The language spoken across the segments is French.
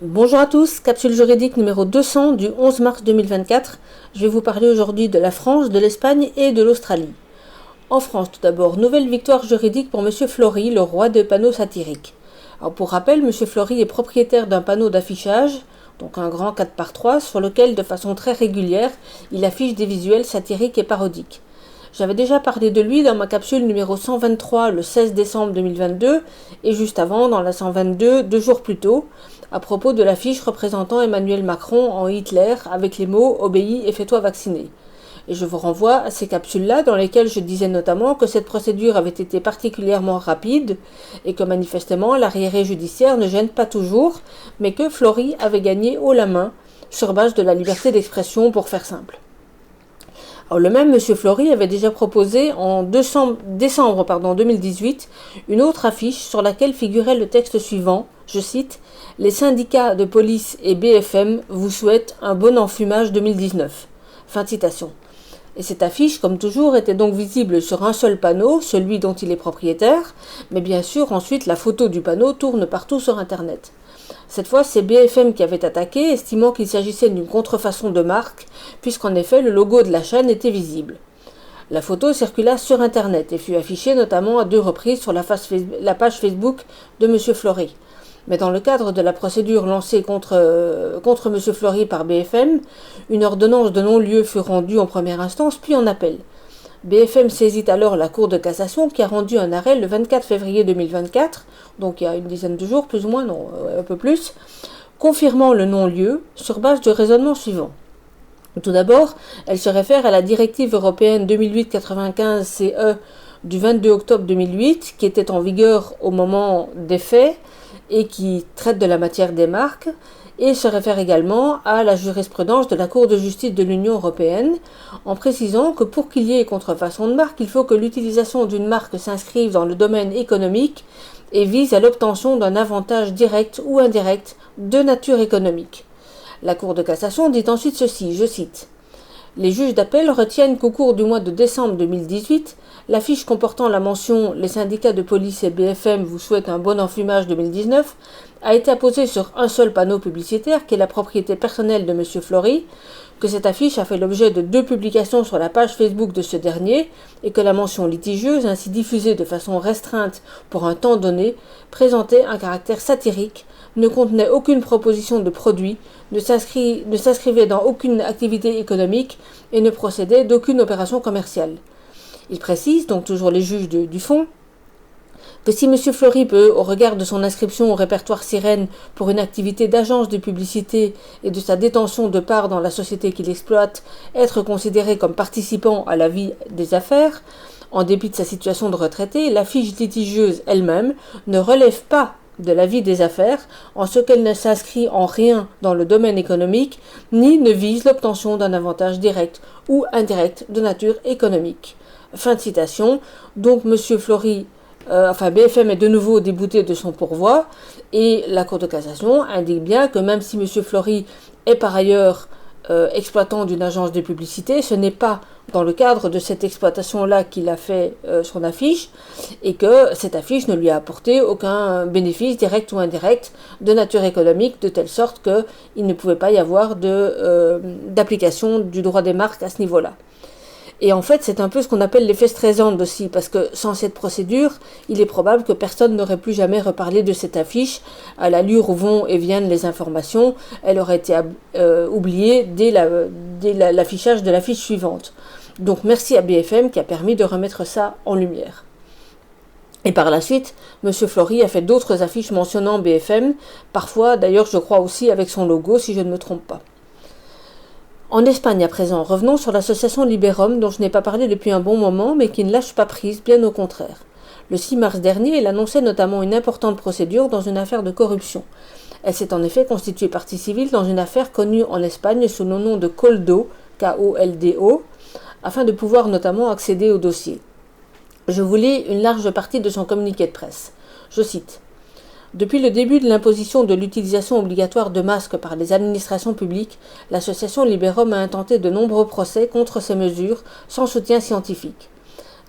Bonjour à tous, capsule juridique numéro 200 du 11 mars 2024. Je vais vous parler aujourd'hui de la France, de l'Espagne et de l'Australie. En France, tout d'abord, nouvelle victoire juridique pour M. Flory, le roi des panneaux satiriques. Alors pour rappel, M. Flory est propriétaire d'un panneau d'affichage, donc un grand 4x3, sur lequel, de façon très régulière, il affiche des visuels satiriques et parodiques. J'avais déjà parlé de lui dans ma capsule numéro 123 le 16 décembre 2022 et juste avant dans la 122 2 jours plus tôt à propos de l'affiche représentant Emmanuel Macron en Hitler avec les mots « Obéis et fais-toi vacciner ». Et je vous renvoie à ces capsules-là dans lesquelles je disais notamment que cette procédure avait été particulièrement rapide et que manifestement l'arriéré judiciaire ne gêne pas toujours, mais que Flory avait gagné haut la main sur base de la liberté d'expression pour faire simple. Alors, le même M. Flory avait déjà proposé en décembre 2018 une autre affiche sur laquelle figurait le texte suivant, je cite « Les syndicats de police et BFM vous souhaitent un bon enfumage 2019 ». Fin de citation. Et cette affiche, comme toujours, était donc visible sur un seul panneau, celui dont il est propriétaire, mais bien sûr ensuite la photo du panneau tourne partout sur Internet. Cette fois, c'est BFM qui avait attaqué, estimant qu'il s'agissait d'une contrefaçon de marque, puisqu'en effet le logo de la chaîne était visible. La photo circula sur Internet et fut affichée notamment à 2 reprises sur la page Facebook de M. Flory. Mais dans le cadre de la procédure lancée contre M. Flory par BFM, une ordonnance de non-lieu fut rendue en première instance puis en appel. BFM saisit alors la Cour de cassation qui a rendu un arrêt le 24 février 2024, donc il y a une dizaine de jours, plus ou moins, non, un peu plus, confirmant le non-lieu sur base du raisonnement suivant. Tout d'abord, elle se réfère à la directive européenne 2008-95-CE du 22 octobre 2008, qui était en vigueur au moment des faits et qui traite de la matière des marques, et se réfère également à la jurisprudence de la Cour de justice de l'Union européenne, en précisant que pour qu'il y ait contrefaçon de marque, il faut que l'utilisation d'une marque s'inscrive dans le domaine économique et vise à l'obtention d'un avantage direct ou indirect de nature économique. La Cour de cassation dit ensuite ceci, je cite « Les juges d'appel retiennent qu'au cours du mois de décembre 2018, l'affiche comportant la mention « Les syndicats de police et BFM vous souhaitent un bon enfumage 2019 » a été apposée sur un seul panneau publicitaire qui est la propriété personnelle de M. Flory, que cette affiche a fait l'objet de 2 publications sur la page Facebook de ce dernier et que la mention litigieuse, ainsi diffusée de façon restreinte pour un temps donné, présentait un caractère satirique, ne contenait aucune proposition de produit, ne s'inscrivait dans aucune activité économique et ne procédait d'aucune opération commerciale. Il précise, donc toujours les juges du fond, que si M. Flory peut, au regard de son inscription au répertoire Sirène pour une activité d'agence de publicité et de sa détention de parts dans la société qu'il exploite, être considéré comme participant à la vie des affaires, en dépit de sa situation de retraité, l'affiche litigieuse elle-même ne relève pas de la vie des affaires, en ce qu'elle ne s'inscrit en rien dans le domaine économique, ni ne vise l'obtention d'un avantage direct ou indirect de nature économique. Fin de citation. Donc M. Flory BFM est de nouveau débouté de son pourvoi et la Cour de cassation indique bien que même si M. Flory est par ailleurs exploitant d'une agence de publicité, ce n'est pas dans le cadre de cette exploitation-là qu'il a fait son affiche et que cette affiche ne lui a apporté aucun bénéfice direct ou indirect de nature économique, de telle sorte qu'il ne pouvait pas y avoir d'application du droit des marques à ce niveau-là. Et en fait, c'est un peu ce qu'on appelle l'effet Streisand aussi, parce que sans cette procédure, il est probable que personne n'aurait plus jamais reparlé de cette affiche. À l'allure où vont et viennent les informations, elle aurait été oubliée dès l'affichage de l'affiche suivante. Donc merci à BFM qui a permis de remettre ça en lumière. Et par la suite, M. Flory a fait d'autres affiches mentionnant BFM, parfois d'ailleurs je crois aussi avec son logo si je ne me trompe pas. En Espagne à présent, revenons sur l'association Liberum dont je n'ai pas parlé depuis un bon moment mais qui ne lâche pas prise, bien au contraire. Le 6 mars dernier, elle annonçait notamment une importante procédure dans une affaire de corruption. Elle s'est en effet constituée partie civile dans une affaire connue en Espagne sous le nom de Koldo, K-O-L-D-O, afin de pouvoir notamment accéder au dossier. Je vous lis une large partie de son communiqué de presse. Je cite. Depuis le début de l'imposition de l'utilisation obligatoire de masques par les administrations publiques, l'association Liberum a intenté de nombreux procès contre ces mesures sans soutien scientifique.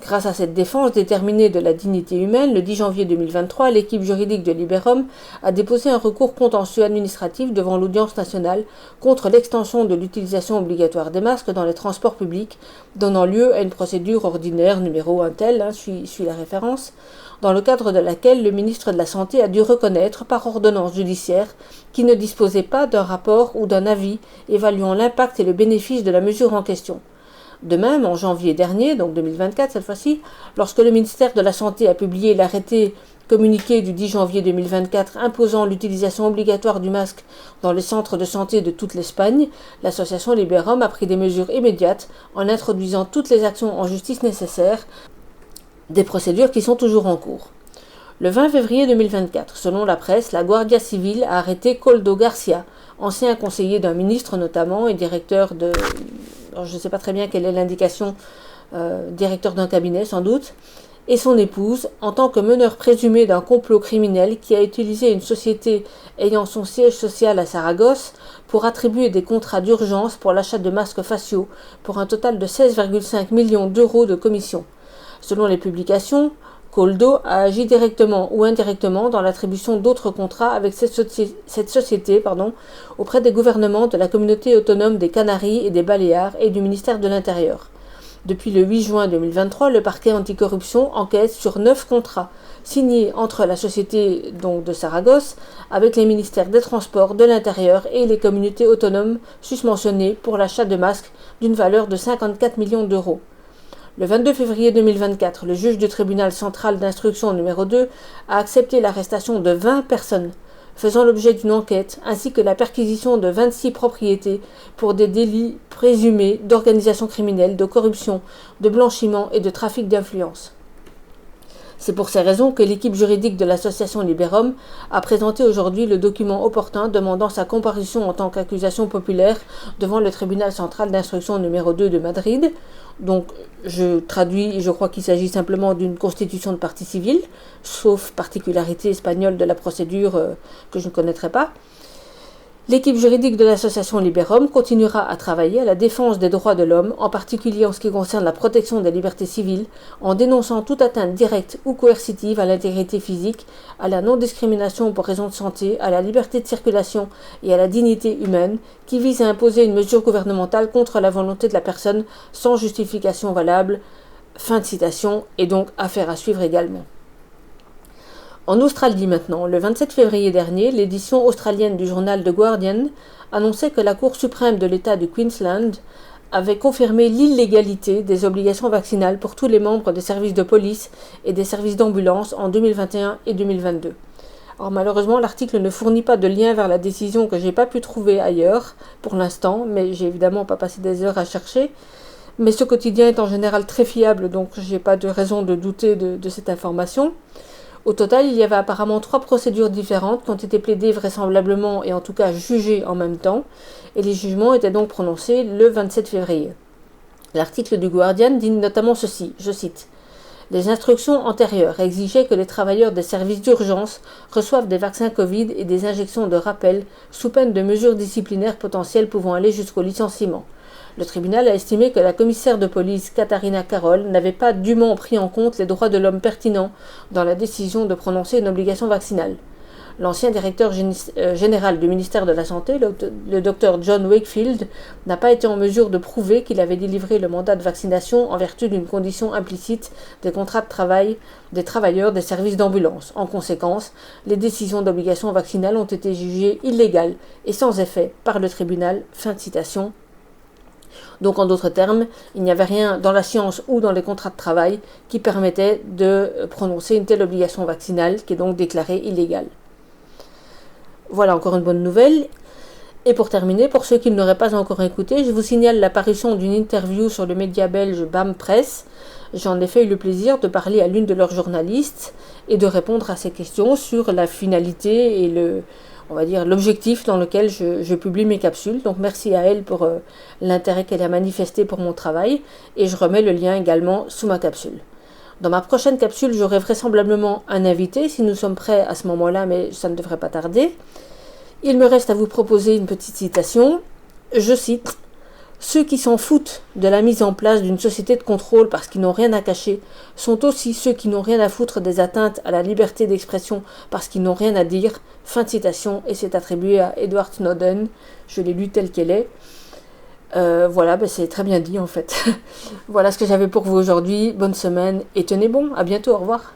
Grâce à cette défense déterminée de la dignité humaine, le 10 janvier 2023, l'équipe juridique de Liberum a déposé un recours contentieux administratif devant l'Audience nationale contre l'extension de l'utilisation obligatoire des masques dans les transports publics, donnant lieu à une procédure ordinaire numéro un tel, suit la référence, dans le cadre de laquelle le ministre de la Santé a dû reconnaître par ordonnance judiciaire qu'il ne disposait pas d'un rapport ou d'un avis évaluant l'impact et le bénéfice de la mesure en question. De même, en janvier dernier, donc 2024 cette fois-ci, lorsque le ministère de la Santé a publié l'arrêté communiqué du 10 janvier 2024 imposant l'utilisation obligatoire du masque dans les centres de santé de toute l'Espagne, l'association Liberum a pris des mesures immédiates en introduisant toutes les actions en justice nécessaires, des procédures qui sont toujours en cours. Le 20 février 2024, selon la presse, la Guardia Civile a arrêté Koldo Garcia, ancien conseiller d'un ministre notamment et directeur de... Alors je ne sais pas très bien quelle est l'indication, directeur d'un cabinet sans doute, et son épouse, en tant que meneur présumé d'un complot criminel qui a utilisé une société ayant son siège social à Saragosse pour attribuer des contrats d'urgence pour l'achat de masques faciaux pour un total de 16,5 millions d'euros de commission. Selon les publications, Koldo a agi directement ou indirectement dans l'attribution d'autres contrats avec cette société auprès des gouvernements de la communauté autonome des Canaries et des Baléares et du ministère de l'Intérieur. Depuis le 8 juin 2023, le parquet anticorruption enquête sur 9 contrats signés entre la société de Saragosse avec les ministères des Transports, de l'Intérieur et les communautés autonomes susmentionnées pour l'achat de masques d'une valeur de 54 millions d'euros. Le 22 février 2024, le juge du tribunal central d'instruction numéro 2 a accepté l'arrestation de 20 personnes faisant l'objet d'une enquête ainsi que la perquisition de 26 propriétés pour des délits présumés d'organisation criminelle, de corruption, de blanchiment et de trafic d'influence. C'est pour ces raisons que l'équipe juridique de l'association Liberum a présenté aujourd'hui le document opportun demandant sa comparution en tant qu'accusation populaire devant le tribunal central d'instruction numéro 2 de Madrid. Donc, je traduis et je crois qu'il s'agit simplement d'une constitution de partie civile, sauf particularité espagnole de la procédure que je ne connaîtrais pas. L'équipe juridique de l'association Liberum continuera à travailler à la défense des droits de l'homme, en particulier en ce qui concerne la protection des libertés civiles, en dénonçant toute atteinte directe ou coercitive à l'intégrité physique, à la non-discrimination pour raison de santé, à la liberté de circulation et à la dignité humaine, qui vise à imposer une mesure gouvernementale contre la volonté de la personne sans justification valable. Fin de citation, et donc affaire à suivre également. En Australie maintenant, le 27 février dernier, l'édition australienne du journal The Guardian annonçait que la Cour suprême de l'État du Queensland avait confirmé l'illégalité des obligations vaccinales pour tous les membres des services de police et des services d'ambulance en 2021 et 2022. Alors malheureusement, l'article ne fournit pas de lien vers la décision que j'ai pas pu trouver ailleurs pour l'instant, mais j'ai évidemment pas passé des heures à chercher. Mais ce quotidien est en général très fiable, donc j'ai pas de raison de douter de cette information. Au total, il y avait apparemment 3 procédures différentes qui ont été plaidées vraisemblablement et en tout cas jugées en même temps, et les jugements étaient donc prononcés le 27 février. L'article du Guardian dit notamment ceci, je cite « Les instructions antérieures exigeaient que les travailleurs des services d'urgence reçoivent des vaccins Covid et des injections de rappel sous peine de mesures disciplinaires potentielles pouvant aller jusqu'au licenciement. Le tribunal a estimé que la commissaire de police Catarina Carroll n'avait pas dûment pris en compte les droits de l'homme pertinents dans la décision de prononcer une obligation vaccinale. L'ancien directeur général du ministère de la Santé, le Dr John Wakefield, n'a pas été en mesure de prouver qu'il avait délivré le mandat de vaccination en vertu d'une condition implicite des contrats de travail des travailleurs des services d'ambulance. En conséquence, les décisions d'obligation vaccinale ont été jugées illégales et sans effet par le tribunal. Fin de citation. Donc en d'autres termes, il n'y avait rien dans la science ou dans les contrats de travail qui permettait de prononcer une telle obligation vaccinale qui est donc déclarée illégale. Voilà encore une bonne nouvelle. Et pour terminer, pour ceux qui ne l'auraient pas encore écouté, je vous signale l'apparition d'une interview sur le média belge BAM Presse. J'en ai fait eu le plaisir de parler à l'une de leurs journalistes et de répondre à ses questions sur la finalité et l'objectif dans lequel je publie mes capsules. Donc merci à elle pour l'intérêt qu'elle a manifesté pour mon travail et je remets le lien également sous ma capsule. Dans ma prochaine capsule, j'aurai vraisemblablement un invité, si nous sommes prêts à ce moment-là, mais ça ne devrait pas tarder. Il me reste à vous proposer une petite citation. Je cite « Ceux qui s'en foutent de la mise en place d'une société de contrôle parce qu'ils n'ont rien à cacher sont aussi ceux qui n'ont rien à foutre des atteintes à la liberté d'expression parce qu'ils n'ont rien à dire. Fin de citation, et c'est attribué à Edward Snowden. Je l'ai lu tel qu'elle est. Voilà, c'est très bien dit en fait. Voilà ce que j'avais pour vous aujourd'hui. Bonne semaine et tenez bon, à bientôt, au revoir.